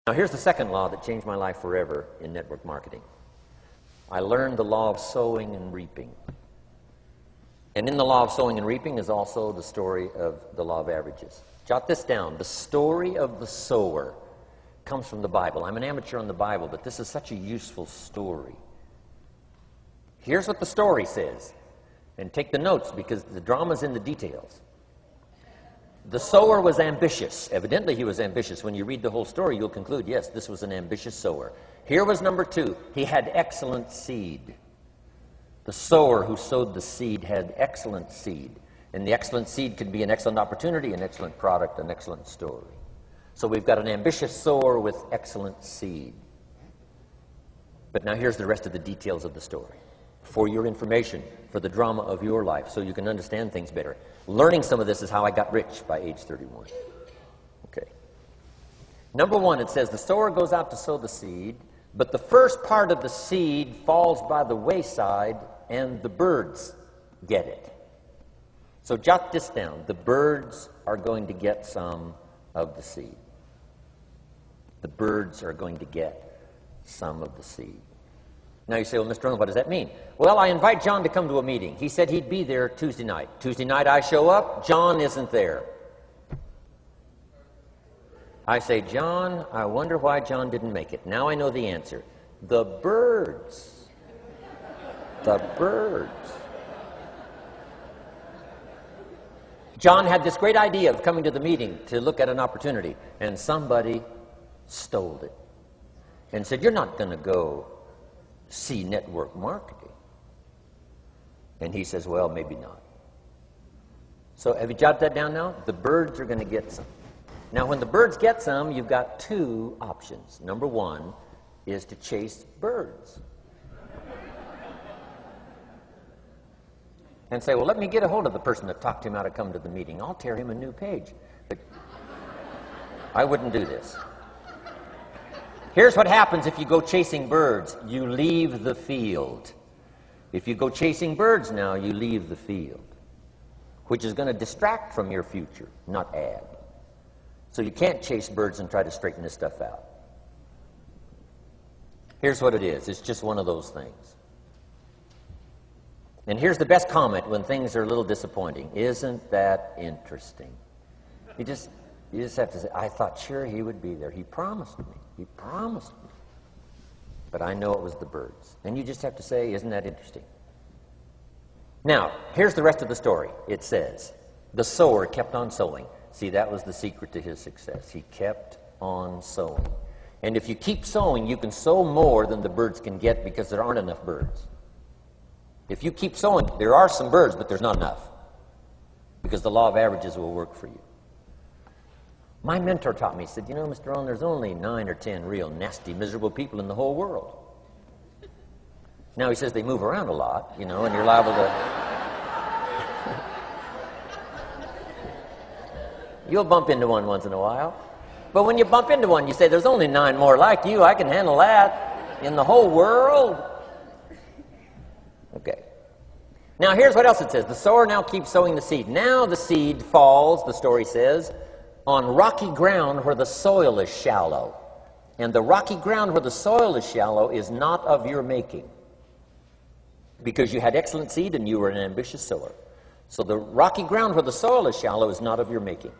Now, here's the second law that changed my life forever in network marketing. I learned the law of sowing and reaping. And in the law of sowing and reaping is also the story of the law of averages. Jot this down. The story of the sower comes from the Bible. I'm an amateur on the Bible, but this is such a useful story. Here's what the story says. And take the notes, because the drama's in the details. The sower was ambitious. Evidently, he was ambitious. When you read the whole story, you'll conclude, yes, this was an ambitious sower. Here was number two. He had excellent seed. The sower who sowed the seed had excellent seed. And the excellent seed could be an excellent opportunity, an excellent product, an excellent story. So we've got an ambitious sower with excellent seed. But now here's the rest of the details of the story. For your information, for the drama of your life, so you can understand things better. Learning some of this is how I got rich by age 31. Okay. Number one, it says the sower goes out to sow the seed, but the first part of the seed falls by the wayside and the birds get it. So jot this down. The birds are going to get some of the seed. The birds are going to get some of the seed. Now you say, well, Mr. Rohn, what does that mean? Well, I invite John to come to a meeting. He said he'd be there Tuesday night. Tuesday night I show up, John isn't there. I say, John, I wonder why John didn't make it. Now I know the answer. The birds. The birds. John had this great idea of coming to the meeting to look at an opportunity, and somebody stole it and said, you're not going to go see network marketing. And he says, well, maybe not. So have you jotted that down now? The birds are going to get some. Now, when the birds get some, you've got two options. Number one is to chase birds. And say, well, let me get a hold of the person that talked him out of coming to the meeting. I'll tear him a new page. But I wouldn't do this. Here's what happens if you go chasing birds. You leave the field. If you go chasing birds now, you leave the field, which is going to distract from your future, not add. So you can't chase birds and try to straighten this stuff out. Here's what it is. It's just one of those things. And here's the best comment when things are a little disappointing. Isn't that interesting? You just have to say, I thought sure he would be there. He promised me. He promised me. But I know it was the birds. And you just have to say, isn't that interesting? Now, here's the rest of the story. It says, the sower kept on sowing. See, that was the secret to his success. He kept on sowing. And if you keep sowing, you can sow more than the birds can get because there aren't enough birds. If you keep sowing, there are some birds, but there's not enough. Because the law of averages will work for you. My mentor taught me, he said, you know, Mr. Rohn, there's only 9 or 10 real nasty, miserable people in the whole world. Now he says they move around a lot, you know, and you're liable to... You'll bump into one once in a while. But when you bump into one, you say, there's only 9 more like you. I can handle that in the whole world. Okay. Now here's what else it says. The sower now keeps sowing the seed. Now the seed falls, the story says, on rocky ground where the soil is shallow. And the rocky ground where the soil is shallow is not of your making. Because you had excellent seed and you were an ambitious sower. So the rocky ground where the soil is shallow is not of your making.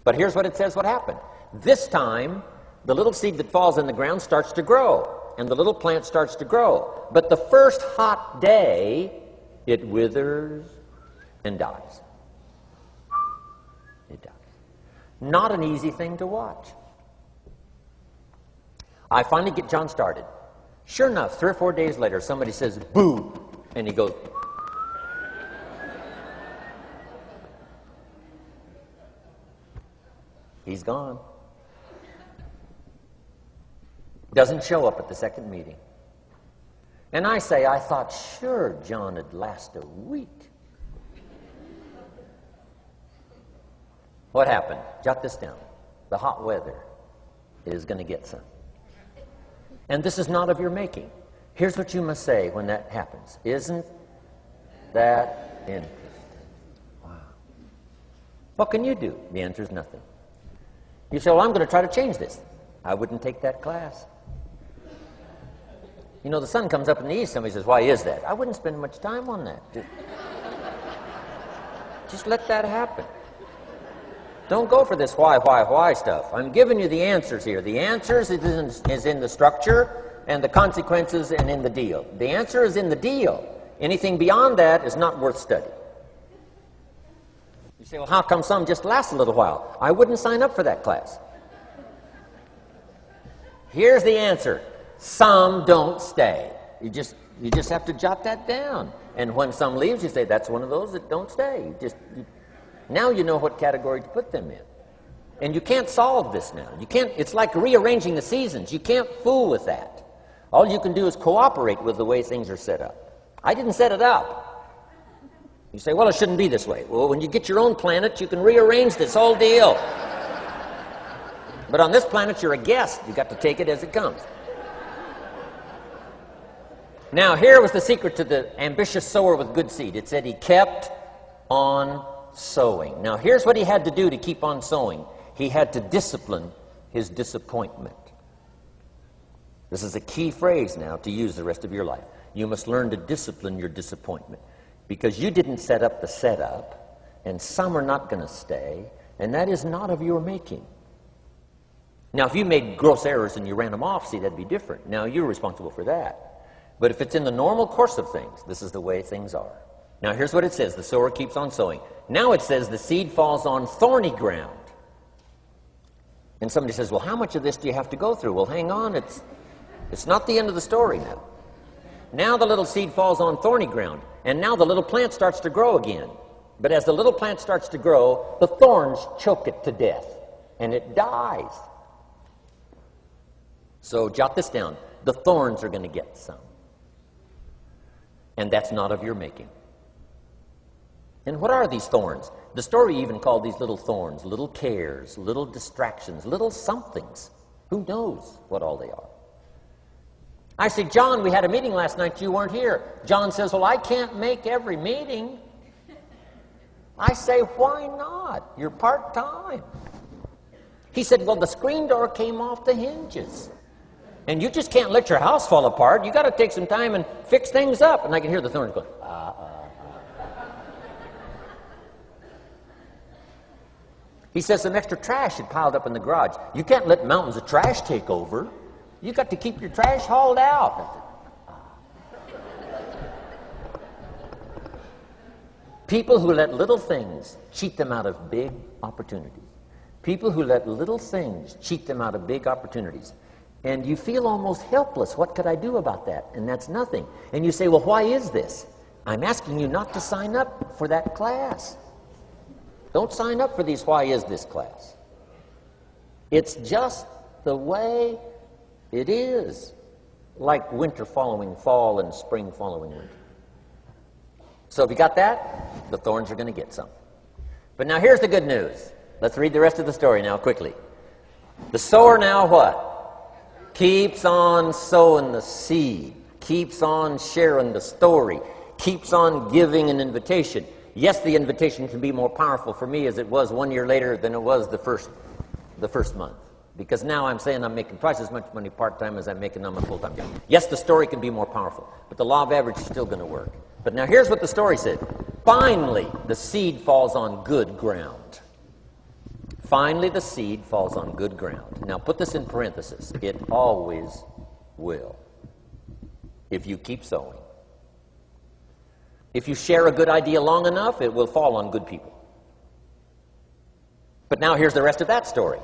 But here's what it says what happened. This time, the little seed that falls in the ground starts to grow. And the little plant starts to grow. But the first hot day, it withers and dies. It dies. Not an easy thing to watch. I finally get John started. Sure enough, 3 or 4 days later, somebody says, boo, and he goes, he's gone. Doesn't show up at the second meeting. And I say, I thought sure John would last a week. What happened? Jot this down. The hot weather is going to get some. And this is not of your making. Here's what you must say when that happens. Isn't that interesting? Wow. What can you do? The answer is nothing. You say, well, I'm going to try to change this. I wouldn't take that class. You know, the sun comes up in the east. Somebody says, why is that? I wouldn't spend much time on that. Just let that happen. Don't go for this why stuff. I'm giving you the answers here. The answers is in the structure and the consequences and in the deal. The answer is in the deal. Anything beyond that is not worth studying. You say, well, how come some just last a little while? I wouldn't sign up for that class. Here's the answer. Some don't stay. You just have to jot that down. And when some leaves, you say, that's one of those that don't stay. Now you know what category to put them in. And you can't solve this now. You can't. It's like rearranging the seasons. You can't fool with that. All you can do is cooperate with the way things are set up. I didn't set it up. You say, well, it shouldn't be this way. Well, when you get your own planet, you can rearrange this whole deal. But on this planet, you're a guest. You've got to take it as it comes. Now, here was the secret to the ambitious sower with good seed. It said he kept on sowing. Now, here's what he had to do to keep on sowing. He had to discipline his disappointment. This is a key phrase now to use the rest of your life. You must learn to discipline your disappointment, because you didn't set up the setup, and some are not going to stay, and that is not of your making. Now, if you made gross errors and you ran them off, see, that'd be different. Now, you're responsible for that. But if it's in the normal course of things, this is the way things are. Now, here's what it says. The sower keeps on sowing. Now it says the seed falls on thorny ground. And somebody says, well, how much of this do you have to go through? Well, hang on. It's not the end of the story now. Now the little seed falls on thorny ground. And now the little plant starts to grow again. But as the little plant starts to grow, the thorns choke it to death. And it dies. So jot this down. The thorns are going to get some. And that's not of your making. And what are these thorns? The story even called these little thorns, little cares, little distractions, little somethings. Who knows what all they are? I say, John, we had a meeting last night, you weren't here. John says, well, I can't make every meeting. I say, why not? You're part-time. He said, well, the screen door came off the hinges. And you just can't let your house fall apart. You got to take some time and fix things up. And I can hear the thorns going, He says some extra trash had piled up in the garage. You can't let mountains of trash take over. You got to keep your trash hauled out. People who let little things cheat them out of big opportunities. People who let little things cheat them out of big opportunities. And you feel almost helpless. What could I do about that? And that's nothing. And you say, well, why is this? I'm asking you not to sign up for that class. Don't sign up for these why is this class. It's just the way it is. Like winter following fall and spring following winter. So if you got that, the thorns are going to get some. But now here's the good news. Let's read the rest of the story now quickly. The sower now what? Keeps on sowing the seed, keeps on sharing the story, keeps on giving an invitation. Yes, the invitation can be more powerful for me as it was 1 year later than it was the first month. Because now I'm saying I'm making twice as much money part-time as I'm making on my full-time job. Yes, the story can be more powerful, but the law of average is still going to work. But now here's what the story said. Finally, the seed falls on good ground. Finally, the seed falls on good ground. Now, put this in parentheses. It always will, if you keep sowing. If you share a good idea long enough, it will fall on good people. But now here's the rest of that story.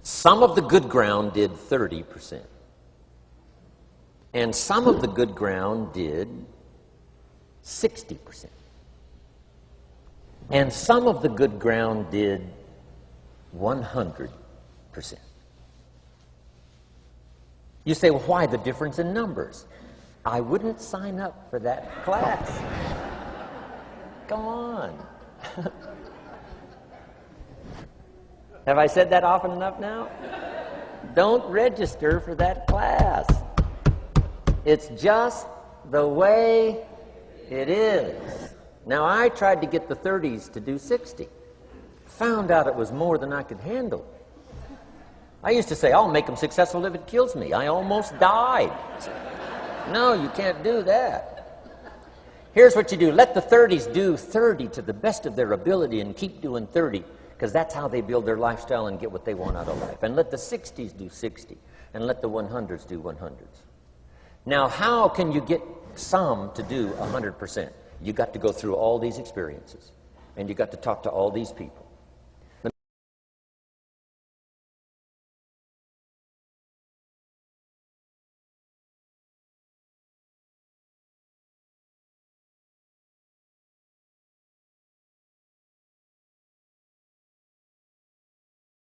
Some of the good ground did 30%. And some of the good ground did 60%. And some of the good ground did 100%. You say, well, why the difference in numbers? I wouldn't sign up for that class. Come on. Have I said that often enough now? Don't register for that class. It's just the way it is. Now, I tried to get the 30s to do 60. Found out it was more than I could handle. I used to say, I'll make them successful if it kills me. I almost died. No, you can't do that. Here's what you do. Let the 30s do 30 to the best of their ability and keep doing 30, because that's how they build their lifestyle and get what they want out of life. And let the 60s do 60, and let the 100s do 100s. Now, how can you get some to do 100%? You got to go through all these experiences, and you got to talk to all these people.